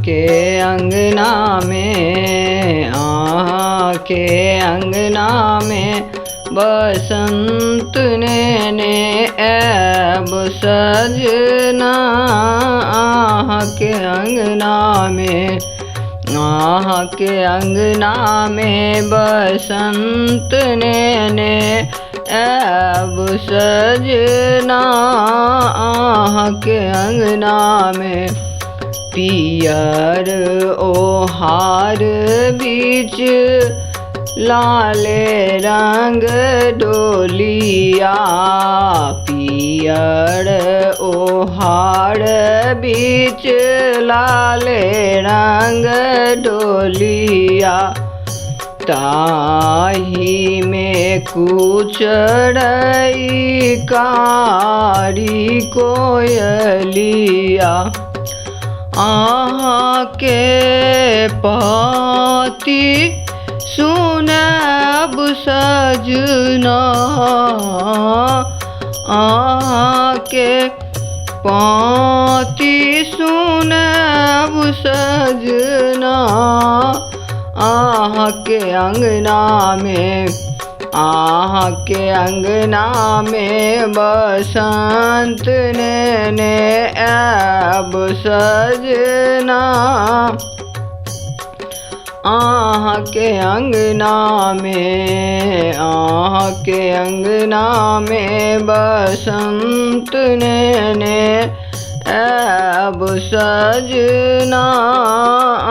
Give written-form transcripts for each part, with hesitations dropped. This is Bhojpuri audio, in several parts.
के अंगना में, आहा के अंगना में बसंत ने ऐब सजना। आहा के अंगना में, आहा के अंगना में बसंत ने ऐब सजना। आहा के अंगना में पियर ओहार बीच लाले रंग डोलिया। पियर ओहार बीच लाले रंग डोलिया। ताही में कुचड़ई कारी कोयलिया। आहा के पाती सुनब सजना। आहा के पाती सुनब सजना। आहा के अंगना में, आहा के अंगना में बसंत ने ऐब सजना। आहा के अंगना में, आहा के अंगना में बसंत ने ऐब सजना।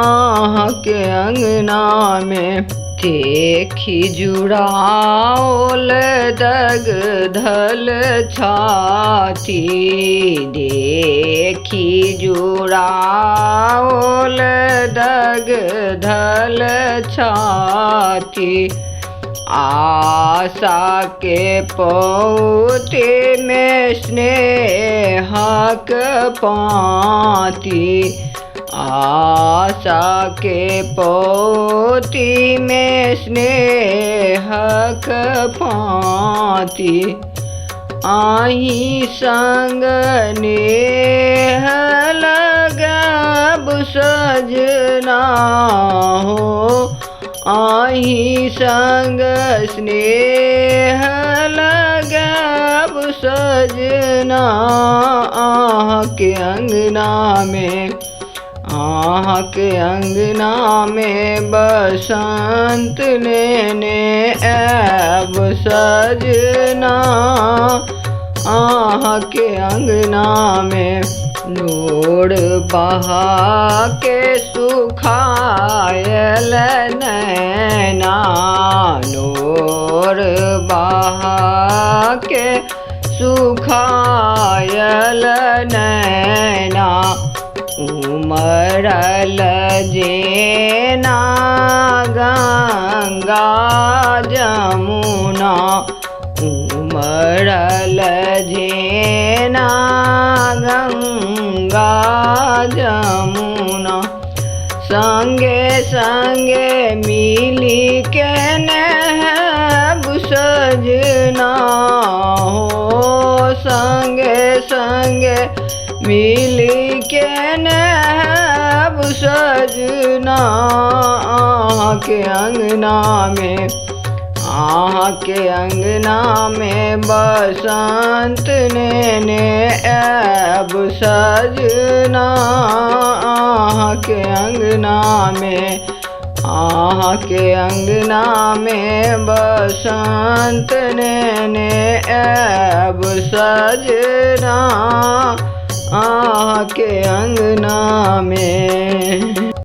आहा के अंगना में देखी जुड़ाओल दग धल छाती। देखी जुड़ाओल दग धल छाती। आशा के पौते में स्नेहक पाती। आशा के पोती में स्नेहक पाती। आही संग नेह लगब सजना हो। आही संग स्नेह लगब सजना। आहा के अंगना में, आहा के अंगना में बसंत ने ऐब सजना। आहा के अंगना में नोर बहा के सुखायल नैना। नोर बहा के सुखायल नैना। उमरल जेना गंगा जमुना। उमरल जेना गंगा जमुना। संगे संगे मिली के नहब सजना हो। संगे संगे मिली के नहब सजना। आहा के अंगना में, आहा के अंगना में बसंत ने ऐब सजना। आहा के अंगना में, आहा के अंगना में बसंत ने ऐब सजना। आहा के अंगना में।